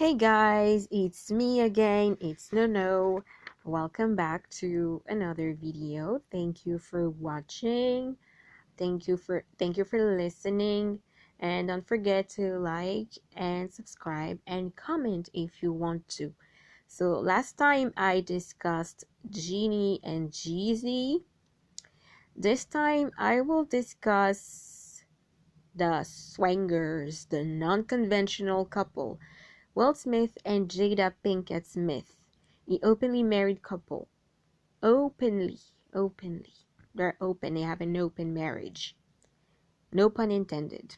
Hey guys, it's me again. It's Nono. Welcome back to another video. Thank you for watching. Thank you for listening. And don't forget to like and subscribe and comment if you want to. So last time I discussed Genie and Jeezy. This time I will discuss the swangers, the non-conventional couple. Will Smith and Jada Pinkett Smith, the openly married couple. Openly. They're open. They have an open marriage. No pun intended.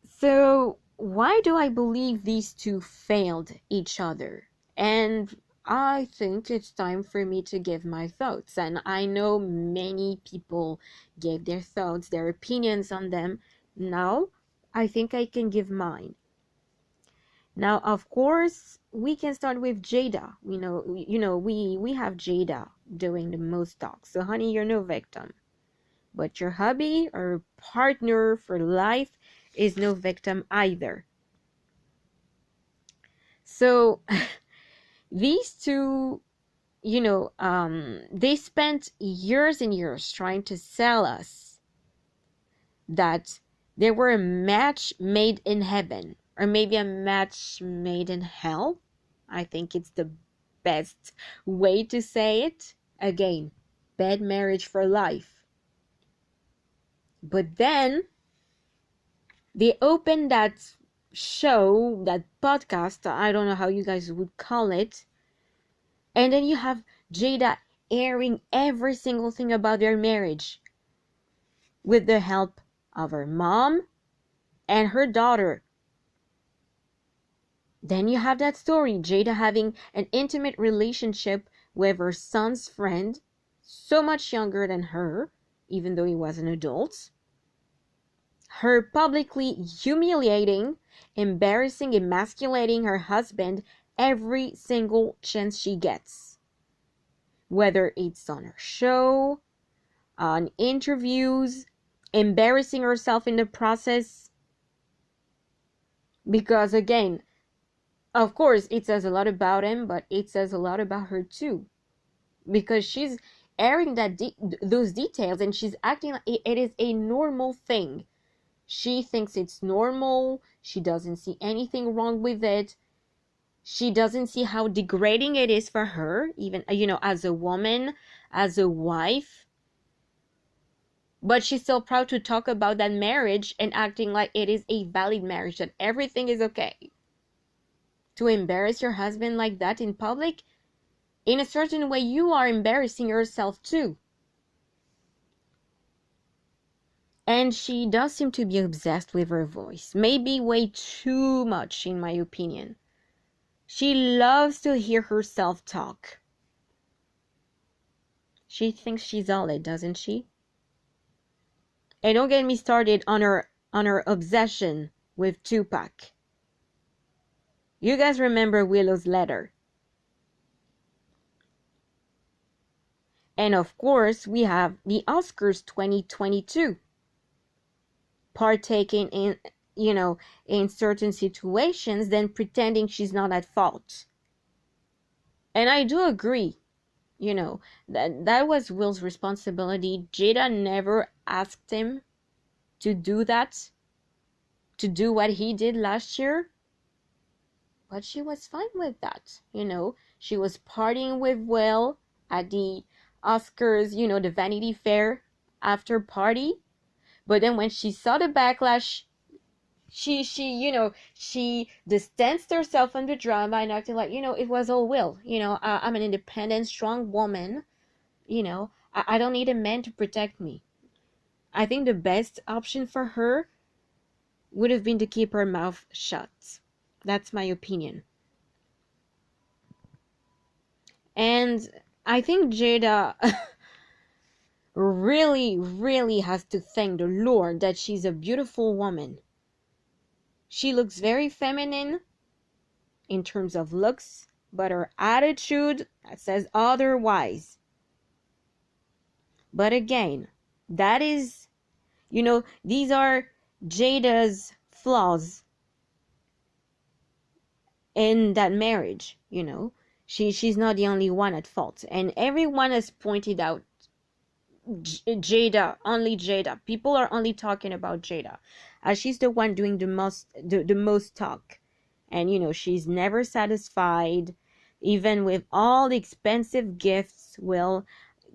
So, why do I believe these two failed each other? And I think it's time for me to give my thoughts. And I know many people gave their thoughts, their opinions on them. Now, I think I can give mine. Now, of course, we can start with Jada. We have Jada doing the most talk. So, honey, you're no victim. But your hubby or partner for life is no victim either. So, these two, they spent years and years trying to sell us that they were a match made in heaven. Or maybe a match made in hell. I think it's the best way to say it. Again, bad marriage for life. But then they opened that show, that podcast, I don't know how you guys would call it. And then you have Jada airing every single thing about their marriage with the help of her mom and her daughter. Then you have that story, Jada having an intimate relationship with her son's friend, so much younger than her, even though he was an adult. Her publicly humiliating, embarrassing, emasculating her husband every single chance she gets. Whether it's on her show, on interviews, embarrassing herself in the process. Because again, of course, it says a lot about him, but it says a lot about her too. Because she's airing those details and she's acting like it is a normal thing. She thinks it's normal. She doesn't see anything wrong with it. She doesn't see how degrading it is for her, even, as a woman, as a wife. But she's still proud to talk about that marriage and acting like it is a valid marriage, that everything is okay. To embarrass your husband like that in public, in a certain way, you are embarrassing yourself too. And she does seem to be obsessed with her voice. Maybe way too much, in my opinion. She loves to hear herself talk. She thinks she's all it, doesn't she? And don't get me started on her obsession with Tupac. You guys remember Willow's letter. And of course, we have the Oscars 2022. Partaking in certain situations, then pretending she's not at fault. And I do agree, that was Will's responsibility. Jada never asked him to do that, to do what he did last year. But she was fine with that, She was partying with Will at the Oscars, the Vanity Fair after party. But then when she saw the backlash, she distanced herself from the drama and acted like, it was all Will. I'm an independent, strong woman. I don't need a man to protect me. I think the best option for her would have been to keep her mouth shut. That's my opinion. And I think Jada really, really has to thank the Lord that she's a beautiful woman. She looks very feminine in terms of looks, but her attitude says otherwise. But again, that is, these are Jada's flaws. in that marriage, you know. She's not the only one at fault. And everyone has pointed out Jada, only Jada. People are only talking about Jada, as she's the one doing the most talk. And you know, she's never satisfied, even with all the expensive gifts Will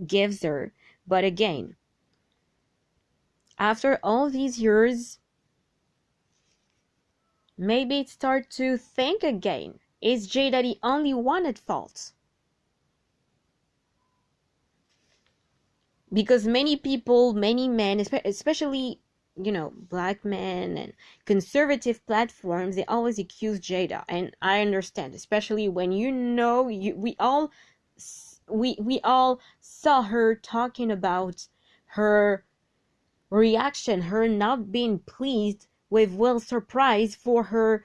gives her. But again, after all these years, maybe it start to think again. Is Jada the only one at fault? Because many people, many men, especially, you know, black men and conservative platforms, they always accuse Jada. And I understand, especially when you know, we all saw her talking about her reaction, her not being pleased with Will's surprise for her,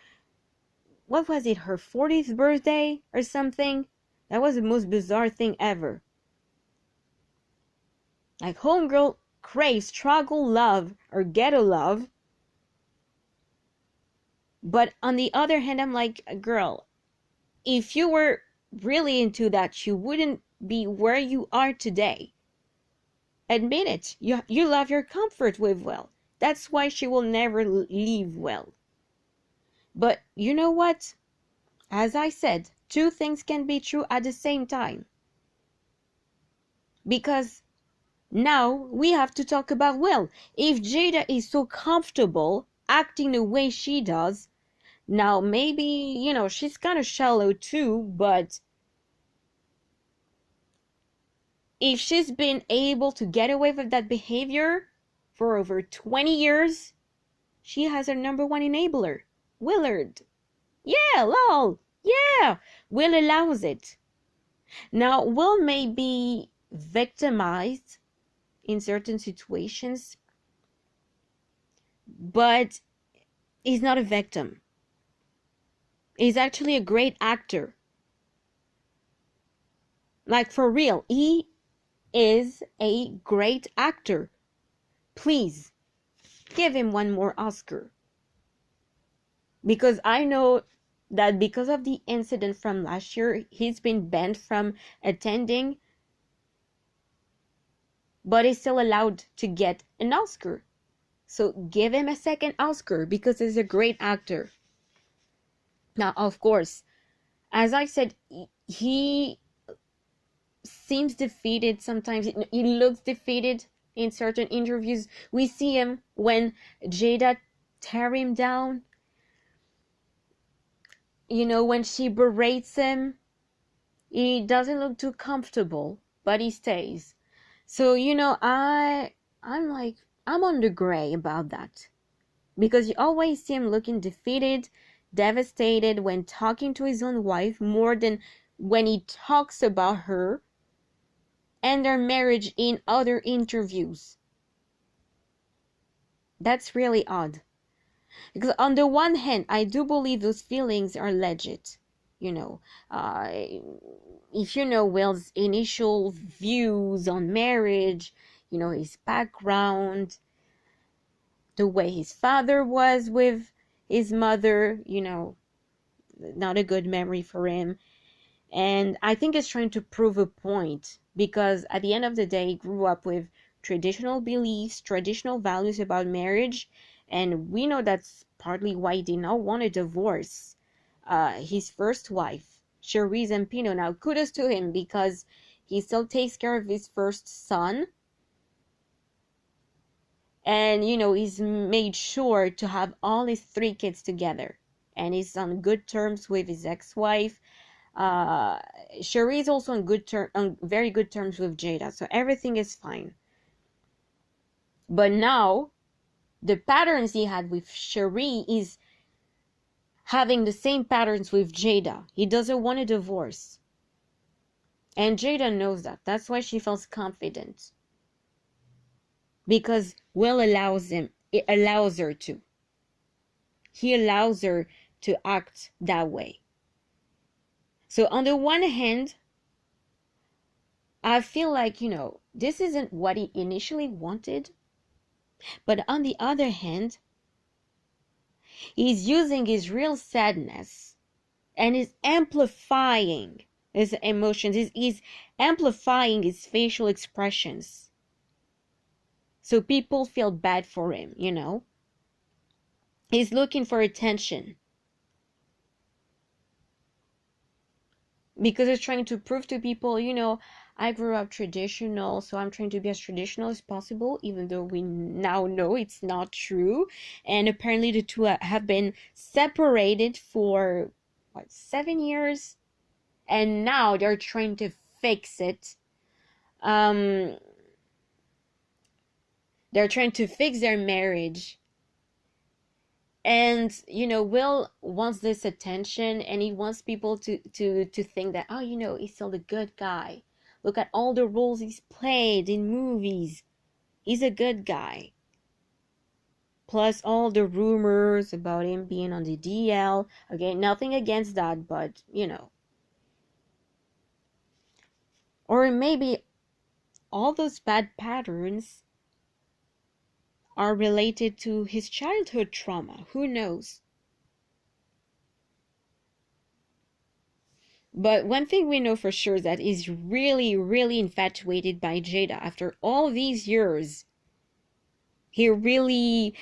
what was it, her 40th birthday or something? That was the most bizarre thing ever. Like, homegirl craves struggle love or ghetto love. But on the other hand, I'm like, girl, if you were really into that, you wouldn't be where you are today. Admit it. You love your comfort with Will. That's why she will never leave Will. But you know what? As I said, two things can be true at the same time. Because now we have to talk about Will. If Jada is so comfortable acting the way she does, now maybe, you know, she's kind of shallow too, but if she's been able to get away with that behavior for over 20 years, she has her number one enabler, Willard. Yeah, lol. Yeah, Will allows it. Now, Will may be victimized in certain situations, but he's not a victim. He's actually a great actor. Like, for real, he is a great actor. Please give him one more Oscar. Because I know that because of the incident from last year, he's been banned from attending, but he's still allowed to get an Oscar. So give him a second Oscar because he's a great actor. Now, of course, as I said, he seems defeated sometimes. He looks defeated in certain interviews. We see him when Jada tear him down. You know, when she berates him, he doesn't look too comfortable, but he stays. So, you know, I'm like, I'm on the gray about that. Because you always see him looking defeated, devastated when talking to his own wife more than when he talks about her and their marriage in other interviews. That's really odd. Because on the one hand, I do believe those feelings are legit. You know, if you know Will's initial views on marriage, you know, his background, the way his father was with his mother, you know, not a good memory for him. And I think he's trying to prove a point because at the end of the day, he grew up with traditional beliefs, traditional values about marriage. And we know that's partly why he did not want a divorce. His first wife, Cherise Zampino. Now, kudos to him because he still takes care of his first son. And, you know, he's made sure to have all his 3 kids together. And he's on good terms with his ex-wife. Cherie is also on very good terms with Jada. So everything is fine. But now, the patterns he had with Cherie is having the same patterns with Jada. He doesn't want a divorce. And Jada knows that. That's why she feels confident. Because Will allows her to. He allows her to act that way. So on the one hand, I feel like, you know, this isn't what he initially wanted. But on the other hand, he's using his real sadness and is amplifying his emotions. He's amplifying his facial expressions. So people feel bad for him, you know. He's looking for attention. Because he's trying to prove to people, you know, I grew up traditional, so I'm trying to be as traditional as possible, even though we now know it's not true. And apparently the two have been separated for, what, 7 years? And now they're trying to fix it. They're trying to fix their marriage. And you know, Will wants this attention, and he wants people to think that, oh, you know, he's still the good guy. Look at all the roles he's played in movies. He's a good guy. Plus all the rumors about him being on the DL. Okay, nothing against that, but you know. Or maybe all those bad patterns are related to his childhood trauma. Who knows? But one thing we know for sure is that he's really, really infatuated by Jada after all these years. He really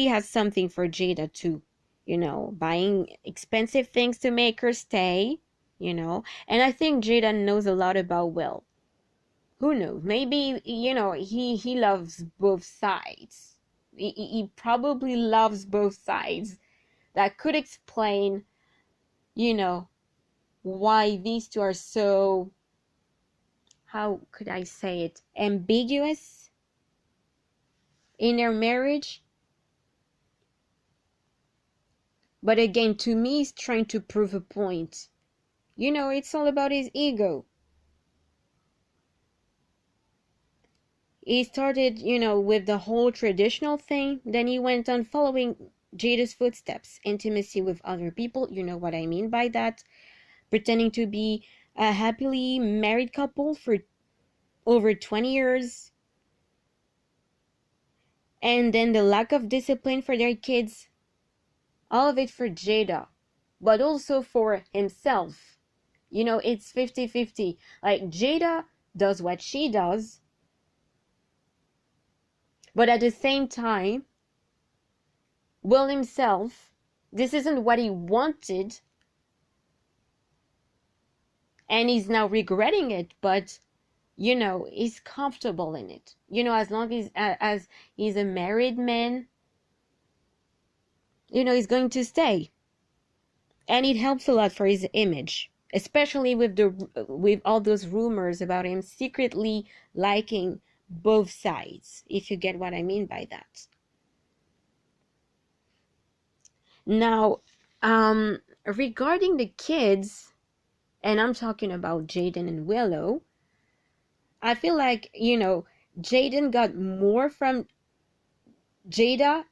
has something for Jada too, you know, buying expensive things to make her stay, you know. And I think Jada knows a lot about Will. Who knows? Maybe, you know, he loves both sides. He probably loves both sides. That could explain, you know, why these two are so, how could I say it, ambiguous in their marriage. But again, to me, he's trying to prove a point. You know, it's all about his ego. He started, you know, with the whole traditional thing. Then he went on following Jada's footsteps. Intimacy with other people, you know what I mean by that. Pretending to be a happily married couple for over 20 years. And then the lack of discipline for their kids. All of it for Jada, but also for himself. You know, it's 50-50. Like, Jada does what she does, but at the same time, Will himself, this isn't what he wanted, and he's now regretting it, but, you know, he's comfortable in it. You know, as long as he's a married man, you know, he's going to stay. And it helps a lot for his image, especially with all those rumors about him secretly liking both sides, if you get what I mean by that. Now, regarding the kids, and I'm talking about Jaden and Willow, I feel like, you know, Jaden got more from Jada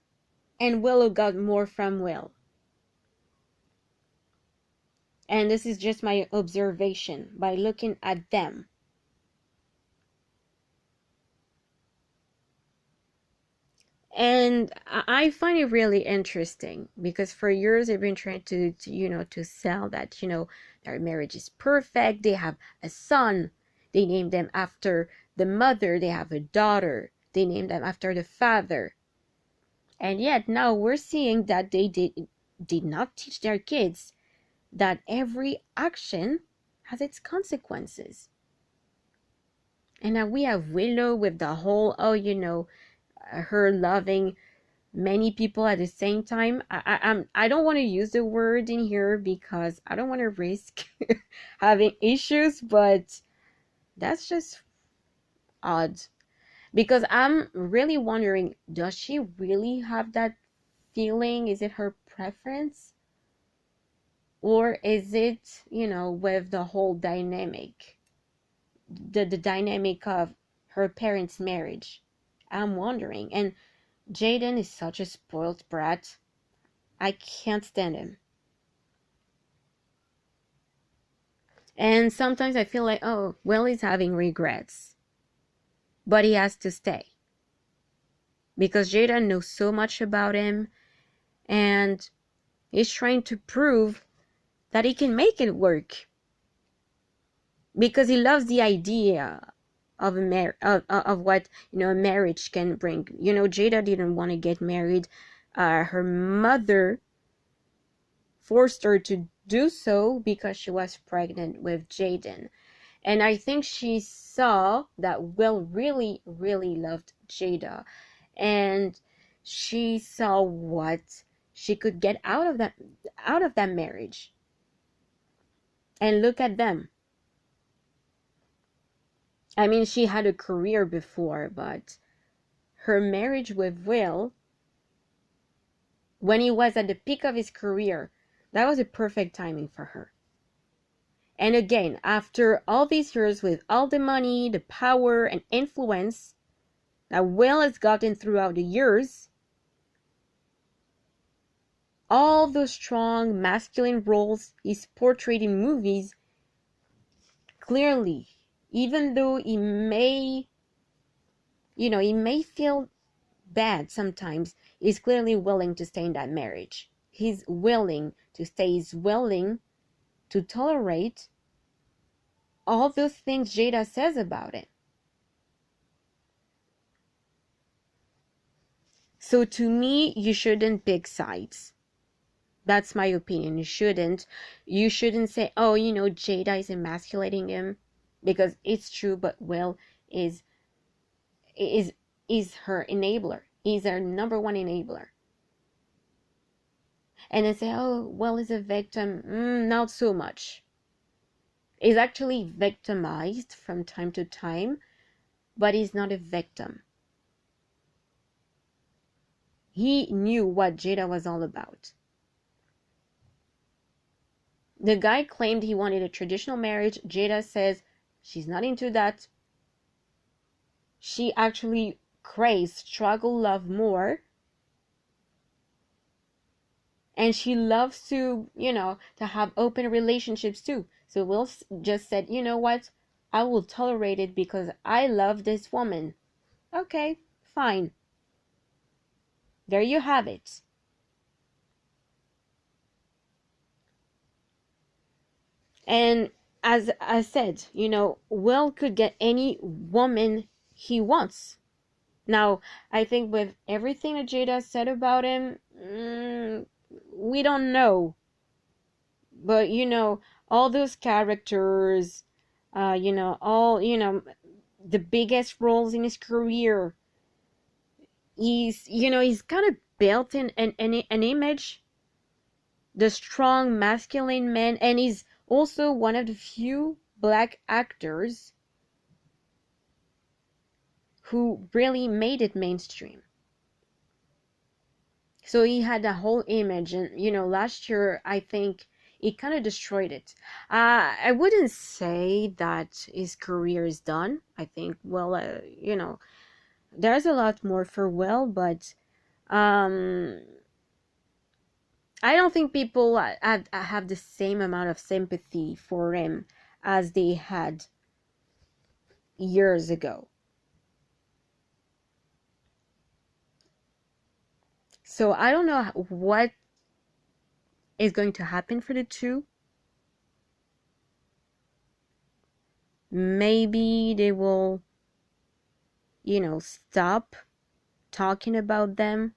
and Willow got more from Will. And this is just my observation by looking at them. And I find it really interesting because for years they've been trying to you know, to sell that, you know, their marriage is perfect. They have a son. They named them after the mother. They have a daughter. They named them after the father. And yet now we're seeing that they did not teach their kids that every action has its consequences. And now we have Willow with the whole, oh, you know, her loving many people at the same time. I don't want to use the word in here because I don't want to risk having issues, but that's just odd. Because I'm really wondering, does she really have that feeling? Is it her preference? Or is it, you know, with the whole dynamic, the dynamic of her parents' marriage? I'm wondering. And Jaden is such a spoiled brat. I can't stand him. And sometimes I feel like, oh, Will is having regrets. But he has to stay. Because Jaden knows so much about him. And he's trying to prove that he can make it work, because he loves the idea of of what, you know, a marriage can bring. You know, Jada didn't want to get married. Her mother forced her to do so because she was pregnant with Jaden. And I think she saw that Will really, really loved Jada. And she saw what she could get out of that marriage. And look at them. I mean, she had a career before, but her marriage with Will, when he was at the peak of his career, that was a perfect timing for her. And again, after all these years, with all the money, the power, and influence that Will has gotten throughout the years, all those strong masculine roles he's portrayed in movies, clearly, even though he may, you know, he may feel bad sometimes, he's clearly willing to stay in that marriage. He's willing to stay. He's willing to tolerate all those things Jada says about it. So to me, you shouldn't pick sides. That's my opinion. You shouldn't say, oh, you know, Jada is emasculating him, because it's true, but Will is her enabler. He's her number one enabler. And then say, oh, Will is a victim. Not so much. He's actually victimized from time to time, but he's not a victim. He knew what Jada was all about. The guy claimed he wanted a traditional marriage. Jada says she's not into that. She actually craves struggle love more. And she loves to, you know, to have open relationships too. So Will just said, you know what? I will tolerate it because I love this woman. Okay, fine. There you have it. And as I said, you know, Will could get any woman he wants. Now, I think with everything that Jada said about him, we don't know. But, you know, all those characters, you know, all, you know, the biggest roles in his career, he's, you know, he's kind of built in an image, the strong masculine man, and he's also one of the few black actors who really made it mainstream. So he had a whole image, and, you know, last year, I think he kind of destroyed it. I wouldn't say that his career is done. I think, well, you know, there's a lot more for Will, but I don't think people have the same amount of sympathy for him as they had years ago. So I don't know what is going to happen for the two. Maybe they will, you know, stop talking about them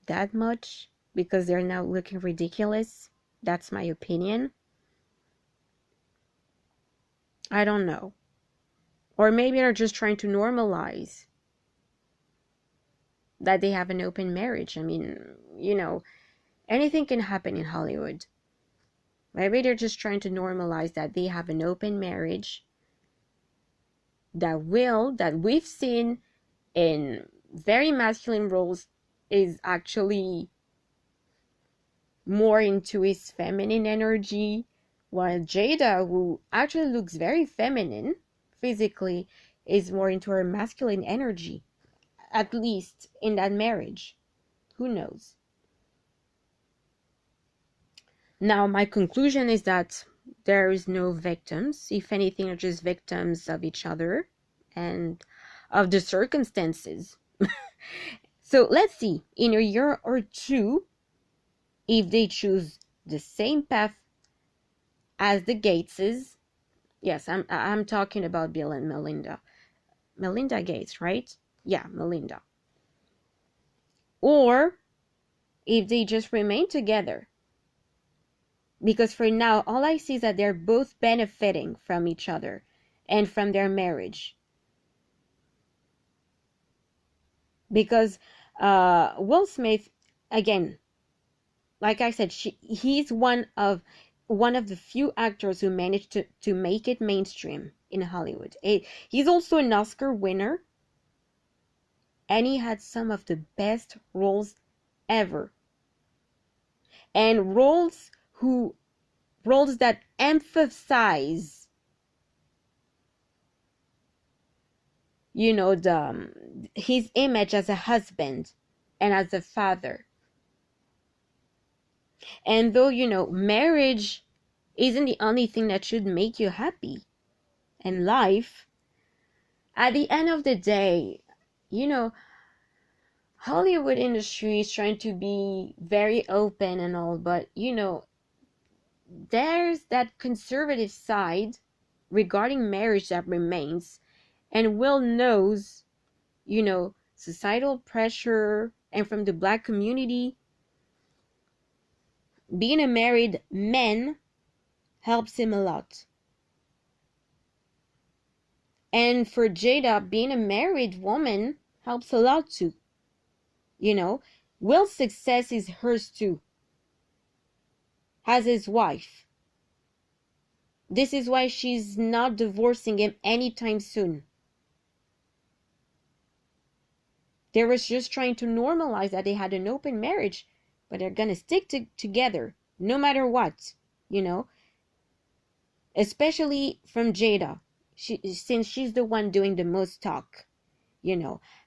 that much because they're now looking ridiculous. That's my opinion. I don't know. Or maybe they're just trying to normalize that they have an open marriage. I mean, you know, anything can happen in Hollywood. Maybe they're just trying to normalize that they have an open marriage. That we've seen in very masculine roles is actually more into his feminine energy, while Jada, who actually looks very feminine physically, is more into her masculine energy, at least in that marriage. Who knows? Now, my conclusion is that there is no victims. If anything, they're just victims of each other and of the circumstances. So let's see, in a year or two, if they choose the same path as the Gateses. Yes, I'm talking about Bill and Melinda. Melinda Gates, right? Yeah, Melinda. Or if they just remain together. Because for now, all I see is that they're both benefiting from each other and from their marriage. Because Will Smith, again, like I said, he's one of the few actors who managed to make it mainstream in Hollywood. He's also an Oscar winner, and he had some of the best roles ever. And roles that emphasize, his image as a husband and as a father. And though, marriage isn't the only thing that should make you happy in life, at the end of the day, Hollywood industry is trying to be very open and all, but there's that conservative side regarding marriage that remains, and Will knows, societal pressure, and from the Black community, being a married man helps him a lot. And for Jada, being a married woman helps a lot too. Will's success is hers too, as his wife. This is why she's not divorcing him anytime soon. They were just trying to normalize that they had an open marriage, but they're gonna stick together no matter what, especially from Jada, since she's the one doing the most talk,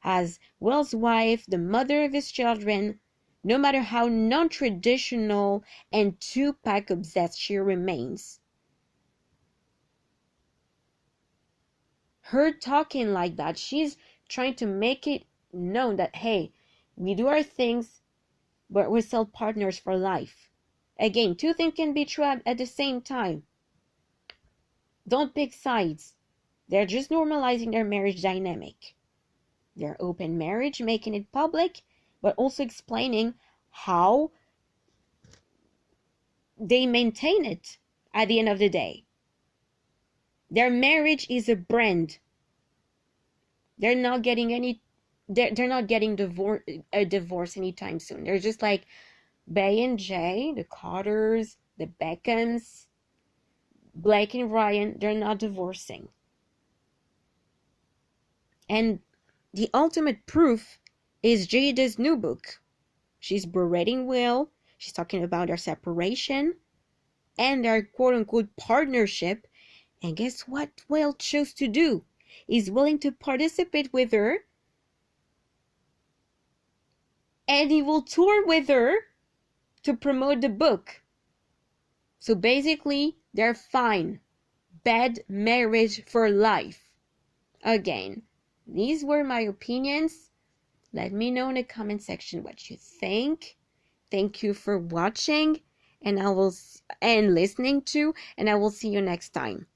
as Will's wife, the mother of his children. No matter how non-traditional and Tupac obsessed she remains, her talking like that, she's trying to make it known that, hey, we do our things, but we're still partners for life. Again, two things can be true at the same time. Don't pick sides. They're just normalizing their marriage dynamic. Their open marriage, making it public, but also explaining how they maintain it at the end of the day. Their marriage is a brand. They're not getting a divorce anytime soon. They're just like Bay and Jay, the Carters, the Beckhams, Blake and Ryan. They're not divorcing. And the ultimate proof is Jada's new book. She's berating Will. She's talking about their separation and their quote-unquote partnership. And guess what Will chose to do? He's willing to participate with her, and he will tour with her to promote the book. So basically, they're fine. Bad marriage for life. Again, these were my opinions. Let me know in the comment section what you think. Thank you for watching, and listening to, and I will see you next time.